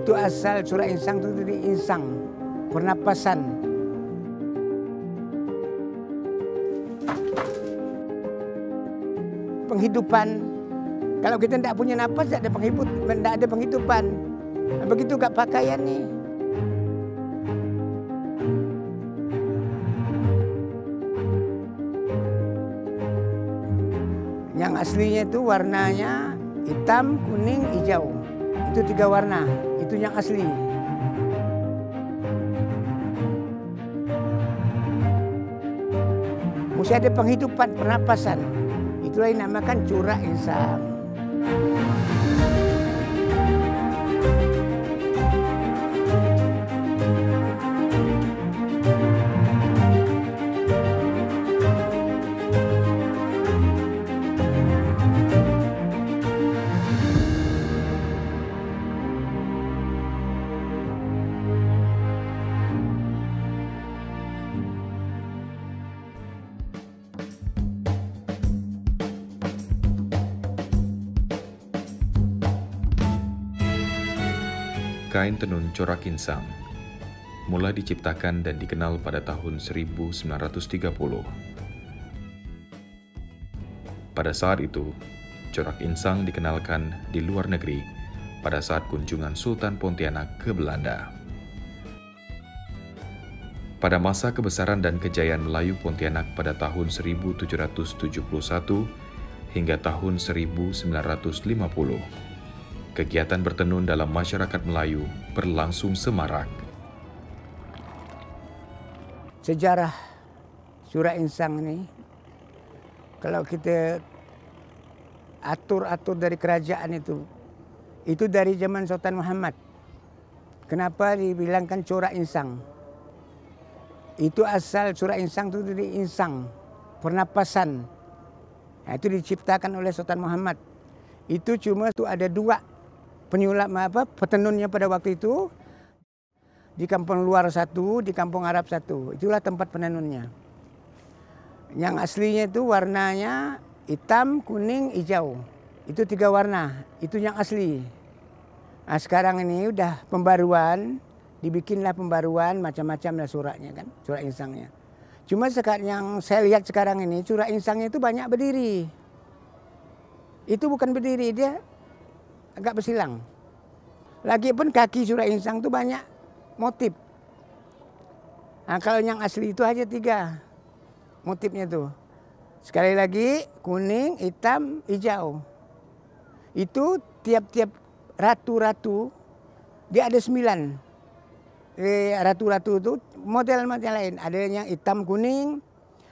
Itu asal corak insang itu dari insang, pernapasan. Penghidupan. Kalau kita tidak punya napas, tidak ada penghidupan. Begitu gak pakaian nih. Yang aslinya itu warnanya hitam, kuning, hijau. Itu 3 warna, itu yang asli. Mesti ada penghidupan, pernapasan. Itulah yang dinamakan corak insang. Kain tenun corak insang mulai diciptakan dan dikenal pada tahun 1930. Pada saat itu, corak insang dikenalkan di luar negeri pada saat kunjungan Sultan Pontianak ke Belanda. Pada masa kebesaran dan kejayaan Melayu Pontianak pada tahun 1771 hingga tahun 1950, kegiatan bertenun dalam masyarakat Melayu berlangsung semarak. Sejarah corak insang ini, kalau kita atur dari kerajaan itu dari zaman Sultan Muhammad. Kenapa dibilangkan corak insang? Itu asal corak insang itu dari insang, pernapasan. Nah, itu diciptakan oleh Sultan Muhammad. Itu cuma itu ada 2 petenunnya pada waktu itu. Di kampung luar 1, di kampung Arab 1. Itulah tempat penenunnya. Yang aslinya itu warnanya hitam, kuning, hijau. Itu 3 warna, itu yang asli. Nah, sekarang ini udah pembaruan, dibikinlah pembaruan macam-macam lah suratnya kan, corak insangnya. Cuma sekarang yang saya lihat sekarang ini corak insangnya itu banyak berdiri. Itu bukan berdiri, dia agak bersilang. Lagipun kaki corak insang itu banyak motif. Nah, kalau yang asli itu aja 3 motifnya tuh. Sekali lagi kuning, hitam, hijau. Itu tiap-tiap ratu-ratu dia ada 9. Ratu-ratu itu model-model lain. Ada yang hitam kuning,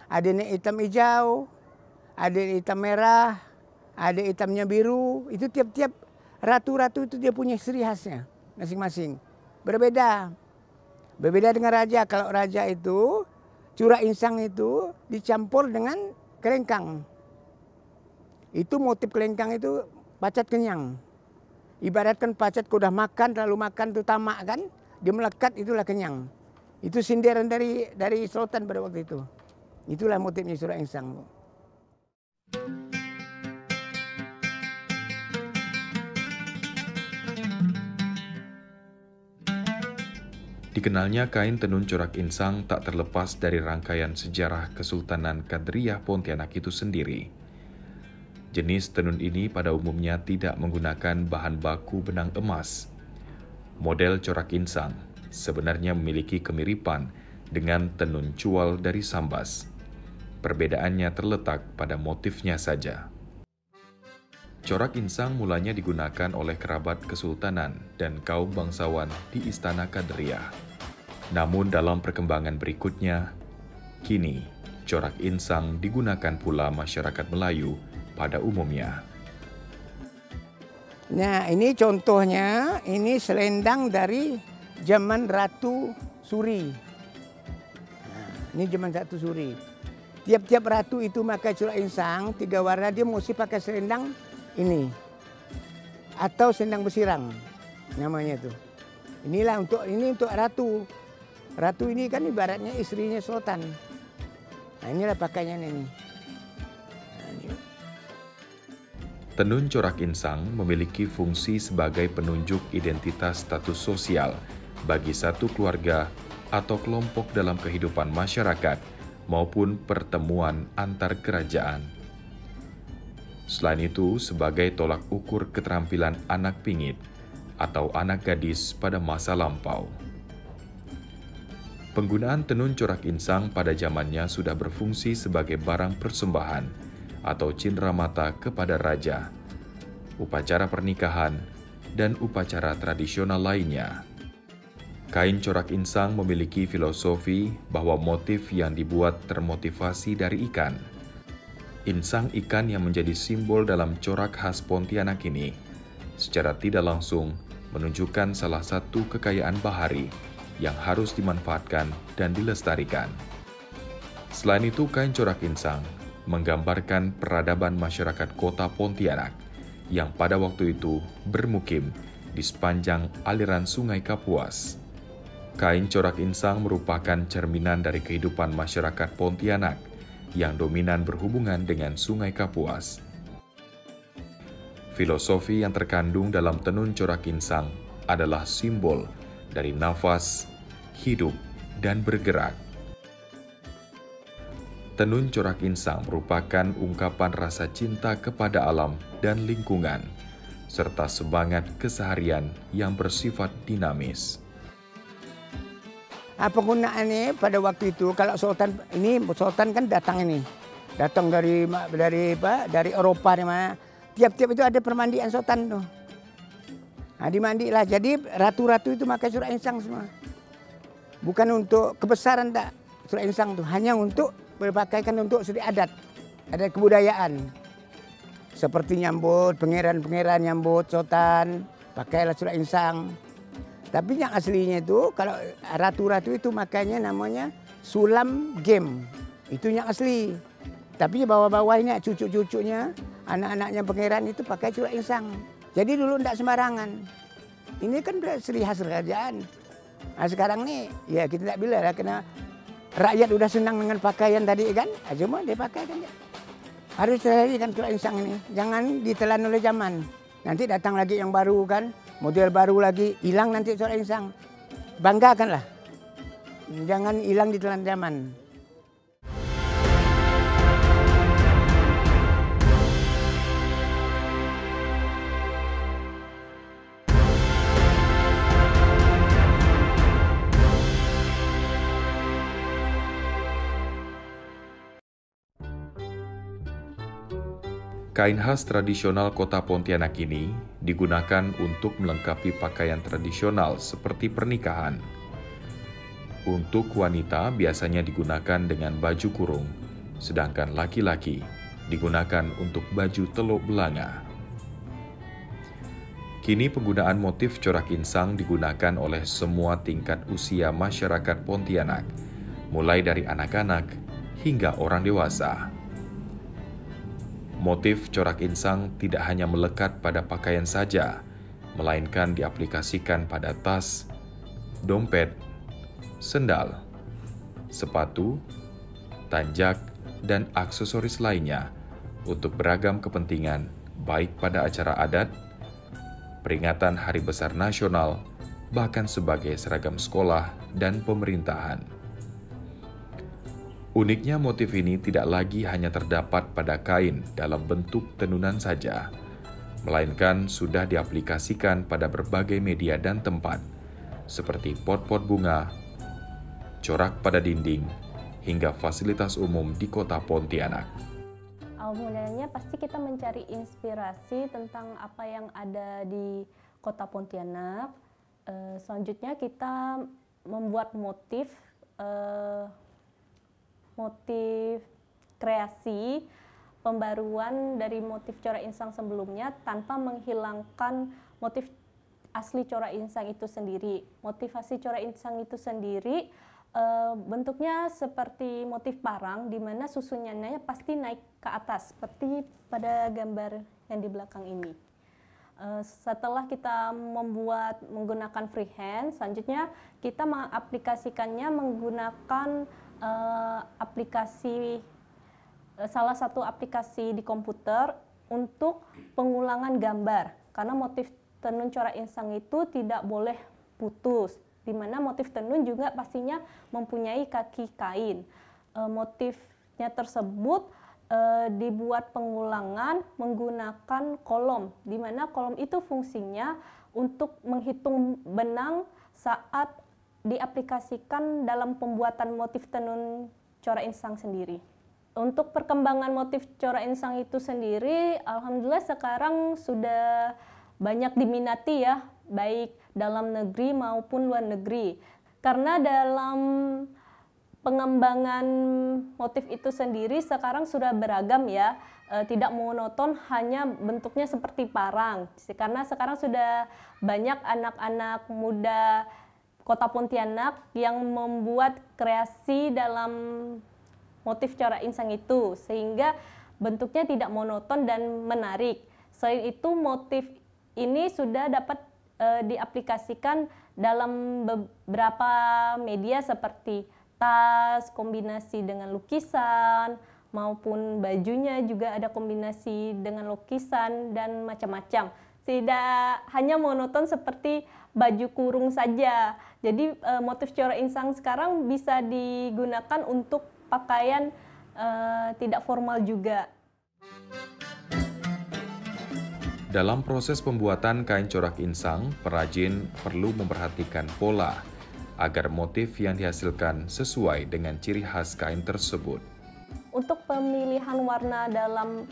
ada yang hitam hijau, ada yang hitam merah, ada hitamnya biru. Itu tiap-tiap ratu-ratu itu dia punya ciri khasnya masing-masing. Berbeda. Berbeda dengan raja. Kalau raja itu corak insang itu dicampur dengan kelengkang. Itu motif kelengkang itu pacat kenyang. Ibaratkan pacat kau udah makan, terlalu makan itu tamak kan, dia melekat, itulah kenyang. Itu sindiran dari sultan pada waktu itu. Itulah motifnya corak insang. Dikenalnya kain tenun corak insang tak terlepas dari rangkaian sejarah Kesultanan Kadriyah Pontianak itu sendiri. Jenis tenun ini pada umumnya tidak menggunakan bahan baku benang emas. Model corak insang sebenarnya memiliki kemiripan dengan tenun cual dari Sambas. Perbedaannya terletak pada motifnya saja. Corak insang mulanya digunakan oleh kerabat kesultanan dan kaum bangsawan di Istana Kadriyah. Namun dalam perkembangan berikutnya, kini corak insang digunakan pula masyarakat Melayu pada umumnya. Nah, ini contohnya, ini selendang dari zaman Ratu Suri. Nah, ini zaman Ratu Suri. Tiap-tiap ratu itu pakai corak insang, 3 warna, dia mesti pakai selendang ini atau selendang besirang namanya itu. Inilah untuk ratu. Ratu ini kan ibaratnya istrinya sultan. Nah, inilah pakaiannya ini. Tenun corak insang memiliki fungsi sebagai penunjuk identitas status sosial bagi satu keluarga atau kelompok dalam kehidupan masyarakat maupun pertemuan antar kerajaan. Selain itu, sebagai tolak ukur keterampilan anak pingit atau anak gadis pada masa lampau. Penggunaan tenun corak insang pada zamannya sudah berfungsi sebagai barang persembahan atau cindramata kepada raja, upacara pernikahan, dan upacara tradisional lainnya. Kain corak insang memiliki filosofi bahwa motif yang dibuat termotivasi dari ikan. Insang ikan yang menjadi simbol dalam corak khas Pontianak ini secara tidak langsung menunjukkan salah satu kekayaan bahari yang harus dimanfaatkan dan dilestarikan. Selain itu, kain corak insang menggambarkan peradaban masyarakat kota Pontianak yang pada waktu itu bermukim di sepanjang aliran Sungai Kapuas. Kain corak insang merupakan cerminan dari kehidupan masyarakat Pontianak yang dominan berhubungan dengan Sungai Kapuas. Filosofi yang terkandung dalam tenun corak insang adalah simbol dari nafas, hidup, dan bergerak. Tenun corak insang merupakan ungkapan rasa cinta kepada alam dan lingkungan, serta semangat keseharian yang bersifat dinamis. Penggunaannya pada waktu itu, kalau sultan kan datang dari Eropa di mana. Tiap-tiap itu ada permandian sultan tuh. Dimandilah. Jadi ratu-ratu itu pakai corak insang semua. Bukan untuk kebesaran tak, corak insang tuh hanya untuk berpakaikan untuk seni adat kebudayaan. Seperti nyambut, pangeran-pangeran nyambut sultan, pakailah corak insang. Tapi yang aslinya itu, kalau ratu-ratu itu makanya namanya sulam game. Itu yang asli. Tapi bawah-bawahnya, cucu-cucunya, anak-anaknya pangeran itu pakai corak insang. Jadi dulu tidak sembarangan. Ini kan ciri khas kerajaan. Nah, sekarang nih, ya kita tidak bila lah, karena rakyat udah senang dengan pakaian tadi kan, cuma dia pakai kan. Harus dilestarikan corak insang ini, jangan ditelan oleh zaman. Nanti datang lagi yang baru kan, model baru lagi, hilang nanti corak insang. Banggakanlah, jangan hilang ditelan zaman. Kain khas tradisional kota Pontianak ini digunakan untuk melengkapi pakaian tradisional seperti pernikahan. Untuk wanita biasanya digunakan dengan baju kurung, sedangkan laki-laki digunakan untuk baju teluk belanga. Kini penggunaan motif corak insang digunakan oleh semua tingkat usia masyarakat Pontianak, mulai dari anak-anak hingga orang dewasa. Motif corak insang tidak hanya melekat pada pakaian saja, melainkan diaplikasikan pada tas, dompet, sendal, sepatu, tanjak, dan aksesoris lainnya untuk beragam kepentingan, baik pada acara adat, peringatan Hari Besar Nasional, bahkan sebagai seragam sekolah dan pemerintahan. Uniknya motif ini tidak lagi hanya terdapat pada kain dalam bentuk tenunan saja, melainkan sudah diaplikasikan pada berbagai media dan tempat, seperti pot-pot bunga, corak pada dinding, hingga fasilitas umum di kota Pontianak. Awal mulanya pasti kita mencari inspirasi tentang apa yang ada di kota Pontianak. Selanjutnya kita membuat motif kreasi pembaruan dari motif corak insang sebelumnya tanpa menghilangkan motif asli corak insang itu sendiri. Motivasi corak insang itu sendiri bentuknya seperti motif parang, di mana susunannya pasti naik ke atas seperti pada gambar yang di belakang ini. Setelah kita menggunakan freehand, selanjutnya kita mengaplikasikannya menggunakan salah satu aplikasi di komputer untuk pengulangan gambar, karena motif tenun corak insang itu tidak boleh putus, di mana motif tenun juga pastinya mempunyai kaki kain. Motifnya tersebut dibuat pengulangan menggunakan kolom, di mana kolom itu fungsinya untuk menghitung benang saat diaplikasikan dalam pembuatan motif tenun corak insang sendiri. Untuk perkembangan motif corak insang itu sendiri, alhamdulillah sekarang sudah banyak diminati ya, baik dalam negeri maupun luar negeri. Karena dalam pengembangan motif itu sendiri sekarang sudah beragam ya, tidak monoton hanya bentuknya seperti parang. Karena sekarang sudah banyak anak-anak muda Kota Pontianak yang membuat kreasi dalam motif corak insang itu, sehingga bentuknya tidak monoton dan menarik. Selain itu, motif ini sudah dapat diaplikasikan dalam beberapa media seperti tas, kombinasi dengan lukisan, maupun bajunya juga ada kombinasi dengan lukisan dan macam-macam. Tidak hanya monoton seperti baju kurung saja. Jadi motif corak insang sekarang bisa digunakan untuk pakaian tidak formal juga. Dalam proses pembuatan kain corak insang, perajin perlu memperhatikan pola agar motif yang dihasilkan sesuai dengan ciri khas kain tersebut. Untuk pemilihan warna dalam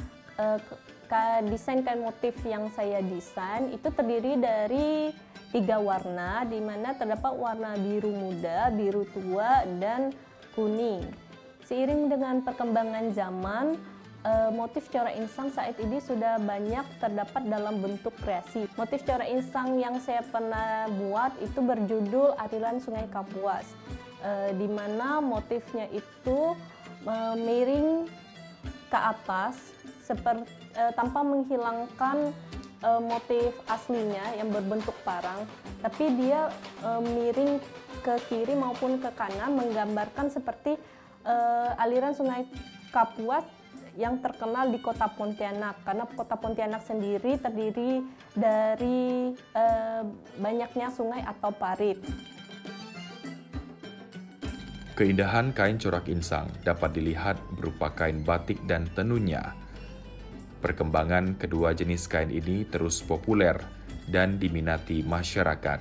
desain kain motif yang saya desain itu terdiri dari 3 warna, di mana terdapat warna biru muda, biru tua, dan kuning. Seiring dengan perkembangan zaman, motif corak insang saat ini sudah banyak terdapat dalam bentuk kreasi. Motif corak insang yang saya pernah buat itu berjudul Aliran Sungai Kapuas, di mana motifnya itu miring ke atas tanpa menghilangkan motif aslinya yang berbentuk parang, tapi dia miring ke kiri maupun ke kanan, menggambarkan seperti aliran Sungai Kapuas yang terkenal di Kota Pontianak, karena Kota Pontianak sendiri terdiri dari banyaknya sungai atau parit. Keindahan kain corak insang dapat dilihat berupa kain batik dan tenunnya. Perkembangan kedua jenis kain ini terus populer dan diminati masyarakat.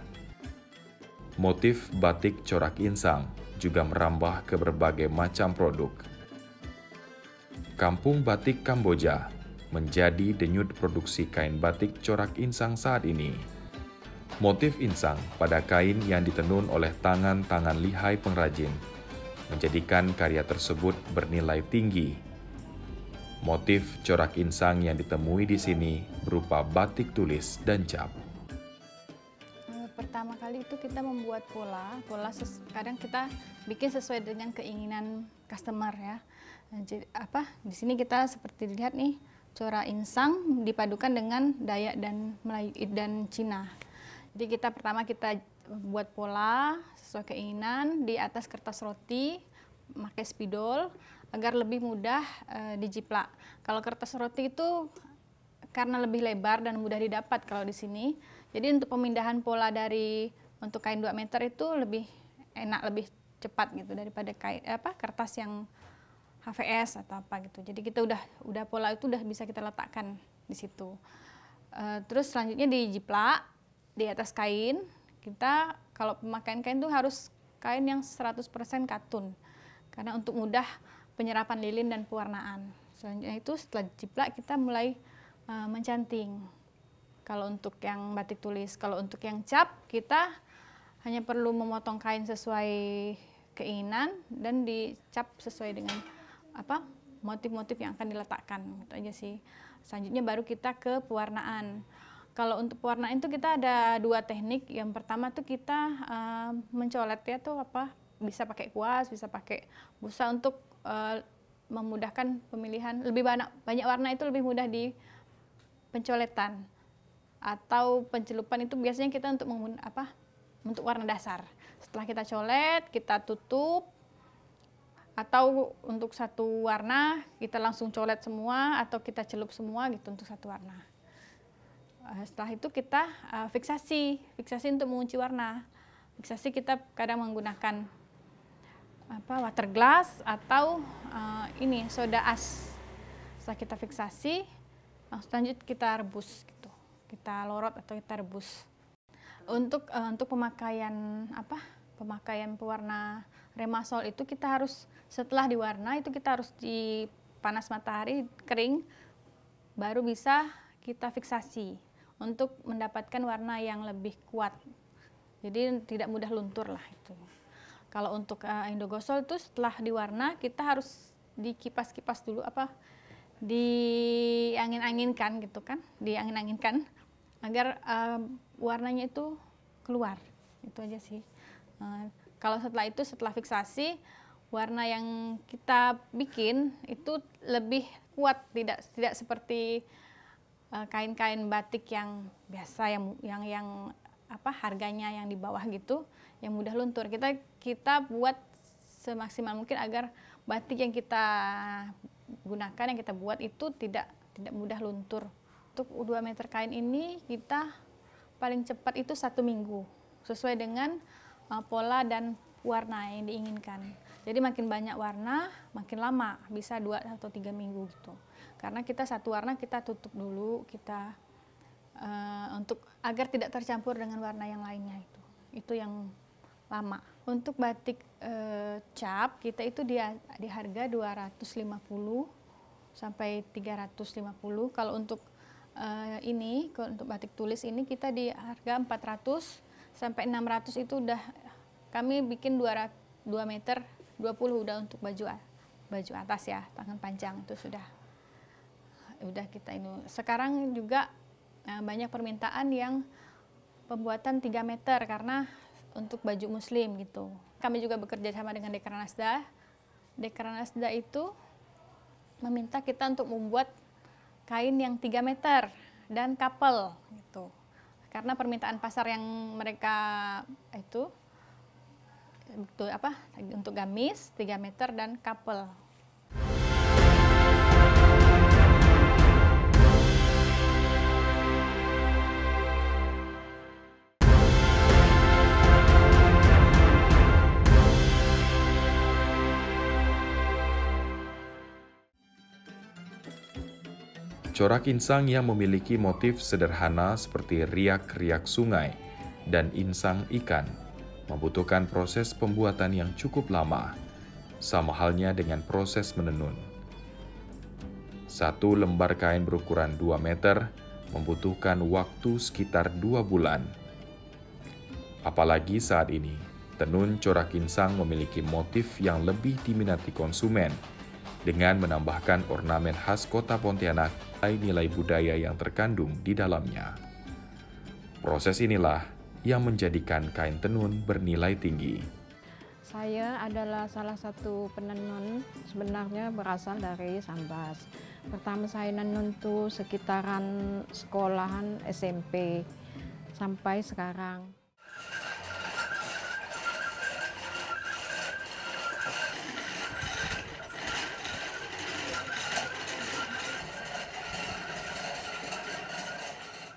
Motif batik corak insang juga merambah ke berbagai macam produk. Kampung Batik Kamboja menjadi denyut produksi kain batik corak insang saat ini. Motif insang pada kain yang ditenun oleh tangan-tangan lihai pengrajin menjadikan karya tersebut bernilai tinggi. Motif corak insang yang ditemui di sini berupa batik tulis dan cap. Pertama kali itu kita membuat pola kadang kita bikin sesuai dengan keinginan customer ya. Jadi di sini kita seperti dilihat nih, corak insang dipadukan dengan Dayak dan Melayu dan Cina. Jadi pertama kita buat pola sesuai keinginan di atas kertas roti, pakai spidol agar lebih mudah dijiplak. Kalau kertas roti itu karena lebih lebar dan mudah didapat kalau di sini. Jadi untuk pemindahan pola untuk kain 2 meter itu lebih enak, lebih cepat gitu daripada kertas yang HVS atau apa gitu. Jadi kita udah pola itu udah bisa kita letakkan di situ. Terus selanjutnya dijiplak di atas kain. Kita kalau pemakaian kain tuh harus kain yang 100% katun. Karena untuk mudah penyerapan lilin dan pewarnaan. Selanjutnya itu setelah jiplak kita mulai mencanting. Kalau untuk yang batik tulis, kalau untuk yang cap kita hanya perlu memotong kain sesuai keinginan dan dicap sesuai dengan motif-motif yang akan diletakkan, gitu aja sih. Selanjutnya baru kita ke pewarnaan. Kalau untuk pewarnaan itu kita ada 2 teknik. Yang pertama tuh kita mencoletnya tuh bisa pakai kuas, bisa pakai busa untuk memudahkan pemilihan. Lebih banyak warna itu lebih mudah di pencoletan. Atau pencelupan itu biasanya kita untuk warna dasar. Setelah kita colet, kita tutup. atau untuk satu warna kita langsung colet semua atau kita celup semua gitu untuk satu warna. Setelah itu kita fiksasi untuk mengunci warna. Fiksasi kita kadang menggunakan water glass atau ini soda as. Setelah kita fiksasi, langsung lanjut kita rebus gitu. Kita lorot atau kita rebus. Untuk pemakaian pemakaian pewarna Remasol itu kita harus setelah diwarna itu kita harus di panas matahari kering baru bisa kita fiksasi untuk mendapatkan warna yang lebih kuat. Jadi tidak mudah luntur lah itu. Kalau untuk Indogosol itu setelah diwarna kita harus dikipas-kipas dulu diangin-anginkan gitu kan, diangin-anginkan agar warnanya itu keluar. Itu aja sih. Kalau setelah fiksasi, warna yang kita bikin itu lebih kuat, tidak seperti kain-kain batik yang biasa yang harganya yang di bawah gitu, yang mudah luntur. Kita buat semaksimal mungkin agar batik yang kita gunakan, yang kita buat itu tidak mudah luntur. Untuk 2 meter kain ini kita paling cepat itu 1 minggu, sesuai dengan pola dan warna yang diinginkan. Jadi makin banyak warna, makin lama, bisa 2 atau 3 minggu gitu. Karena kita satu warna kita tutup dulu, kita untuk agar tidak tercampur dengan warna yang lainnya itu yang lama. Untuk batik cap kita itu di harga 250 sampai 350. Kalau untuk untuk batik tulis ini kita di harga 400 sampai 600 itu udah kami bikin 2 meter 20 udah untuk baju atas ya, tangan panjang itu sudah kita ini. Sekarang juga banyak permintaan yang pembuatan 3 meter karena untuk baju muslim gitu. Kami juga bekerja sama dengan Dekranasda. Dekranasda itu meminta kita untuk membuat kain yang 3 meter dan couple gitu. Karena permintaan pasar yang mereka itu untuk gamis 3 meter dan couple. Corak insang yang memiliki motif sederhana seperti riak-riak sungai dan insang ikan membutuhkan proses pembuatan yang cukup lama, sama halnya dengan proses menenun. 1 lembar kain berukuran 2 meter membutuhkan waktu sekitar 2 bulan. Apalagi saat ini, tenun corak insang memiliki motif yang lebih diminati konsumen, dengan menambahkan ornamen khas kota Pontianak nilai budaya yang terkandung di dalamnya. Proses inilah yang menjadikan kain tenun bernilai tinggi. Saya adalah salah satu penenun, sebenarnya berasal dari Sambas. Pertama saya nenun tuh sekitaran sekolahan SMP sampai sekarang.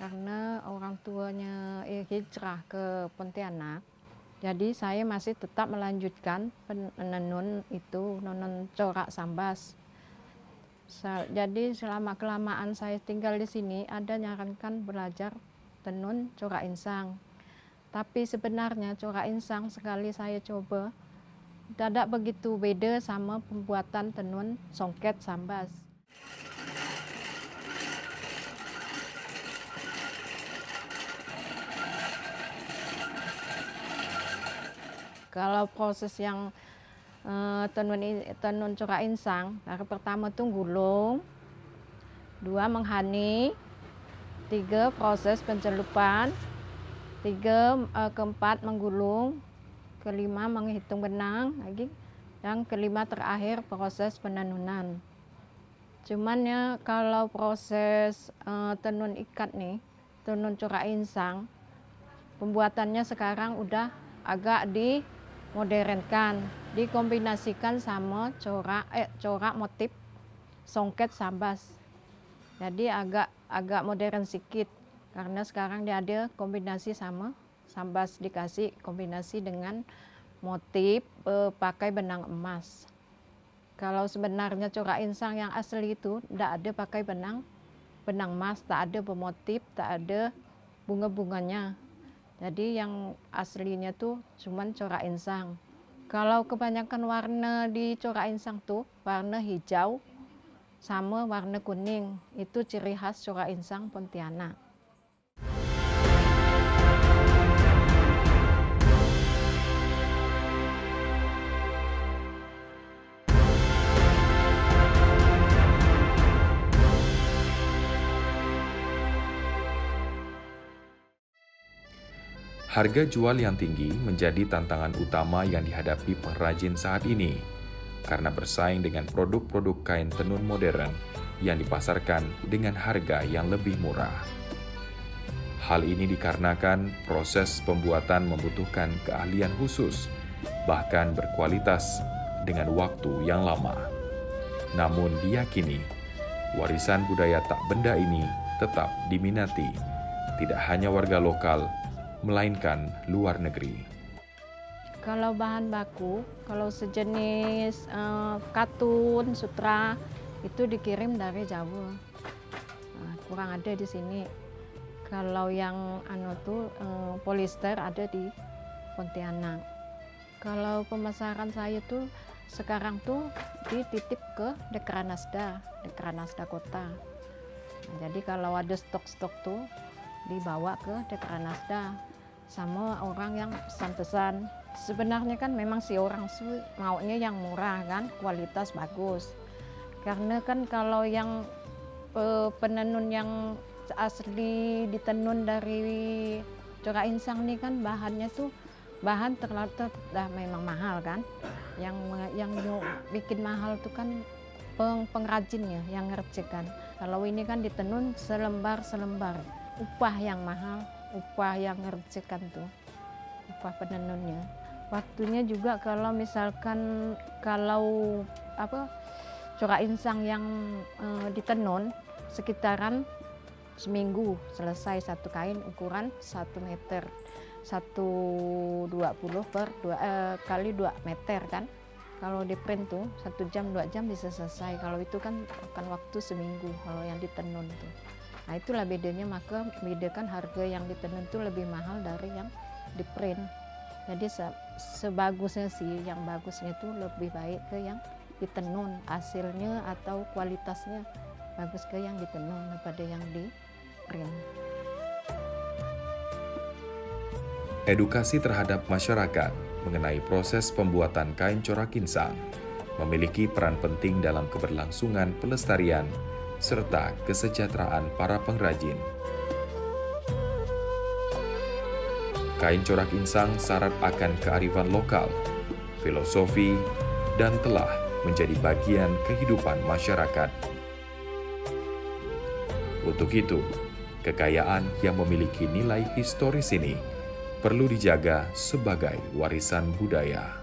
Karena orang tuanya hijrah ke Pontianak, jadi saya masih tetap melanjutkan menenun corak Sambas. Jadi selama kelamaan saya tinggal di sini, ada nyarankan belajar tenun corak insang. Tapi sebenarnya corak insang sekali saya coba, tidak begitu beda sama pembuatan tenun songket Sambas. Kalau proses yang tenun corak insang, dari pertama itu gulung, 2 menghani, 3 proses pencelupan, 4 menggulung, 5 menghitung benang lagi, yang 5 terakhir proses penenunan. Cuman ya kalau proses tenun ikat nih, tenun corak insang, pembuatannya sekarang udah agak dimodernkan. dikombinasikan sama corak motif songket sambas. Jadi agak modern sedikit karena sekarang dia ada kombinasi sama sambas, dikasih kombinasi dengan motif pakai benang emas. Kalau sebenarnya corak insang yang asli itu tidak ada pakai benang emas, tak ada bermotif, tak ada bunga-bunganya. Jadi yang aslinya tuh cuman corak insang. Kalau kebanyakan warna di corak insang tuh warna hijau sama warna kuning, itu ciri khas corak insang Pontianak. Harga jual yang tinggi menjadi tantangan utama yang dihadapi pengrajin saat ini, karena bersaing dengan produk-produk kain tenun modern yang dipasarkan dengan harga yang lebih murah. Hal ini dikarenakan proses pembuatan membutuhkan keahlian khusus, bahkan berkualitas dengan waktu yang lama. Namun diyakini, warisan budaya tak benda ini tetap diminati, tidak hanya warga lokal, melainkan luar negeri. Kalau bahan baku, kalau sejenis katun, sutra, itu dikirim dari Jawa. Kurang ada di sini. Kalau yang polister ada di Pontianak. Kalau pemasaran saya tuh sekarang tuh dititip ke Dekranasda Kota. Jadi kalau ada stok-stok tuh dibawa ke Dekranasda sama orang yang pesan-pesan. Sebenarnya kan memang si orang maunya yang murah kan, kualitas bagus. Karena kan kalau yang penenun yang asli ditenun dari corak insang nih kan bahannya tuh bahan dah memang mahal kan. Yang bikin mahal tuh kan pengrajinnya yang ngerjakan. Kalau ini kan ditenun selembar-selembar. Upah yang mahal, upah yang ngerjakan tuh, upah penenunnya. Waktunya juga kalau misalkan corak insang yang ditenun sekitaran seminggu selesai satu kain ukuran 1 meter, 120 per kali 2 meter kan. Kalau di print tuh 1 jam 2 jam bisa selesai. Kalau itu kan akan waktu seminggu kalau yang ditenun tuh. Nah itulah bedanya, maka bedakan harga yang ditenun itu lebih mahal dari yang di print. Jadi sebagusnya sih, yang bagusnya itu lebih baik ke yang ditenun, hasilnya atau kualitasnya bagus ke yang ditenun daripada yang di print. Edukasi terhadap masyarakat mengenai proses pembuatan kain corak insang memiliki peran penting dalam keberlangsungan pelestarian serta kesejahteraan para pengrajin. Kain corak insang syarat akan kearifan lokal, filosofi, dan telah menjadi bagian kehidupan masyarakat. Untuk itu, kekayaan yang memiliki nilai historis ini perlu dijaga sebagai warisan budaya.